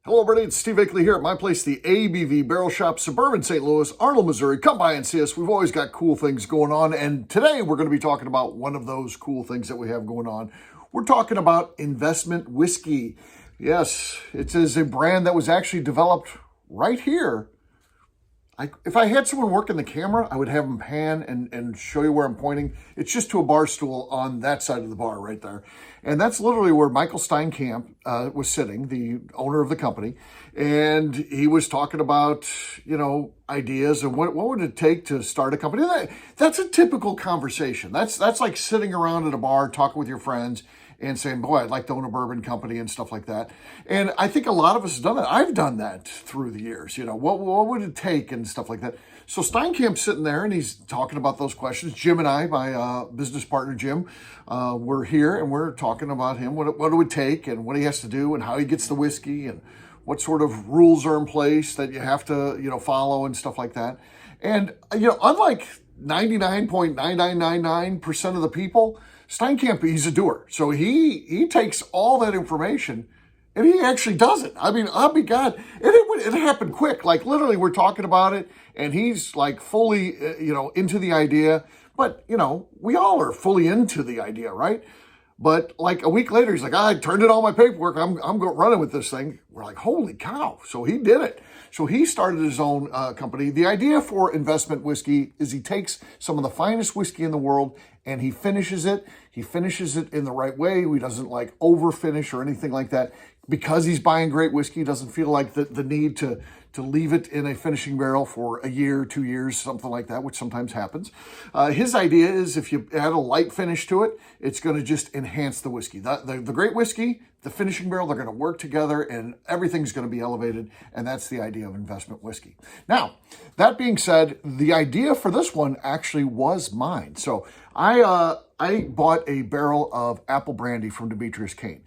Hello, everybody. It's Steve Akley here at my place, the ABV Barrel Shop, suburban St. Louis, Arnold, Missouri. Come by and see us. We've always got cool things going on. And today we're going to be talking about one of those cool things that we have going on. We're talking about investment whiskey. Yes, it is a brand that was actually developed right here. If I had someone working the camera, I would have them pan and show you where I'm pointing. It's just to a bar stool on that side of the bar right there. And that's literally where Michael Steinkamp was sitting, the owner of the company. And he was talking about, ideas and what would it take to start a company. That's a typical conversation. That's like sitting around at a bar, talking with your friends and saying, boy, I'd like to own a bourbon company and stuff like that. And I think a lot of us have done that. I've done that through the years. What would it take and stuff like that. So Steinkamp's sitting there and he's talking about those questions. Jim and I, my business partner Jim, we're here and we're talking about him, what it would take and what he has to do and how he gets the whiskey and what sort of rules are in place that you have to, follow and stuff like that. And, unlike 99.9999% of the people, Steinkamp, he's a doer. So he takes all that information and he actually does it. I mean, I'll be God. And it happened quick. Like literally we're talking about it and he's like fully, into the idea. But, we all are fully into the idea, right? But like a week later, he's like, I turned in all my paperwork. I'm running with this thing. We're like, holy cow. So he did it. So he started his own company. The idea for investment whiskey is he takes some of the finest whiskey in the world and he finishes it. He finishes it in the right way. He doesn't like over finish or anything like that. Because he's buying great whiskey, he doesn't feel like the need to leave it in a finishing barrel for a year, 2 years, something like that, which sometimes happens. His idea is if you add a light finish to it, it's going to just enhance the whiskey. The great whiskey, the finishing barrel, they're going to work together and everything's going to be elevated. And that's the idea of investment whiskey. Now, that being said, the idea for this one actually was mine. So I bought a barrel of apple brandy from Demetrius Kane.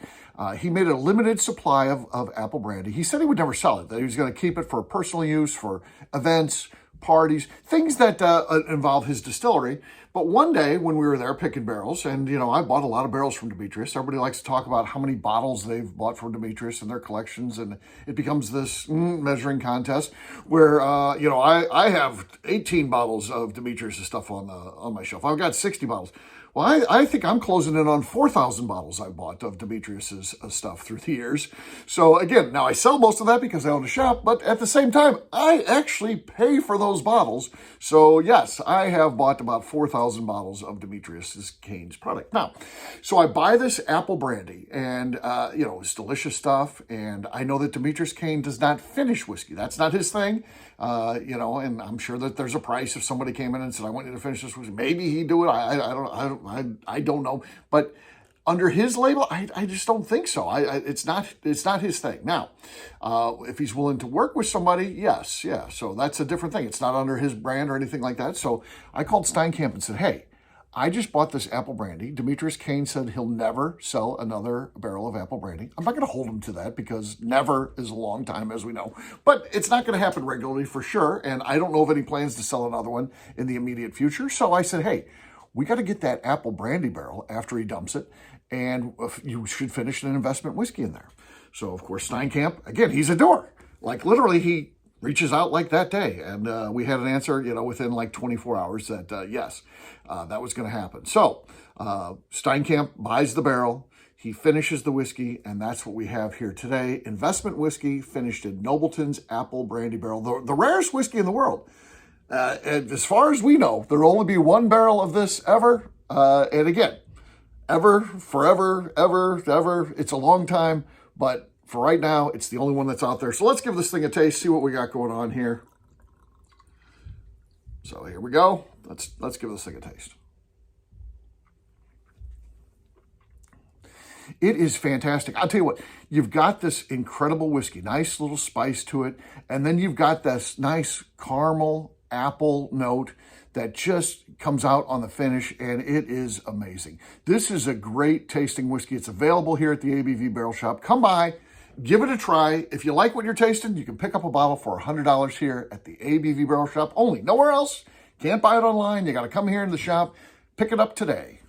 He made a limited supply of apple brandy. He said he would never sell it, that he was going to keep it for personal use, for events, parties, things that involve his distillery. But one day when we were there picking barrels, and, I bought a lot of barrels from Demetrius. Everybody likes to talk about how many bottles they've bought from Demetrius and their collections. And it becomes this measuring contest where, I have 18 bottles of Demetrius' stuff on my shelf. I've got 60 bottles. Well, I think I'm closing in on 4,000 bottles I bought of Demetrius's stuff through the years. So again, now I sell most of that because I own a shop, but at the same time, I actually pay for those bottles. So yes, I have bought about 4,000 bottles of Demetrius Kane's product. Now, so I buy this apple brandy and, it's delicious stuff. And I know that Demetrius Kane does not finish whiskey. That's not his thing. And I'm sure that there's a price if somebody came in and said, I want you to finish this whiskey. Maybe he'd do it. I don't know. But under his label, I just don't think so. It's not his thing. Now, if he's willing to work with somebody, yes, yeah. So that's a different thing. It's not under his brand or anything like that. So I called Steinkamp and said, hey, I just bought this apple brandy. Demetrius Kane said he'll never sell another barrel of apple brandy. I'm not going to hold him to that because never is a long time, as we know. But it's not going to happen regularly for sure. And I don't know of any plans to sell another one in the immediate future. So I said, hey, we got to get that apple brandy barrel after he dumps it. And you should finish an investment whiskey in there. So, of course, Steinkamp, again, he's a doer. Like literally, he reaches out like that day. And we had an answer, within like 24 hours that, yes, that was going to happen. So Steinkamp buys the barrel. He finishes the whiskey. And that's what we have here today. Investment whiskey finished in Nobleton's apple brandy barrel, the rarest whiskey in the world. And as far as we know, there'll only be one barrel of this ever. And again, ever, forever, ever. It's a long time, but for right now, it's the only one that's out there. So let's give this thing a taste, see what we got going on here. So here we go. Let's give this thing a taste. It is fantastic. I'll tell you what, you've got this incredible whiskey, nice little spice to it. And then you've got this nice caramel apple note that just comes out on the finish, and it is amazing. This is a great tasting whiskey. It's available here at the ABV Barrel Shop. Come by, give it a try. If you like what you're tasting, you can pick up a bottle for $100 here at the ABV Barrel Shop only. Nowhere else. Can't buy it online. You got to come here in the shop. Pick it up today.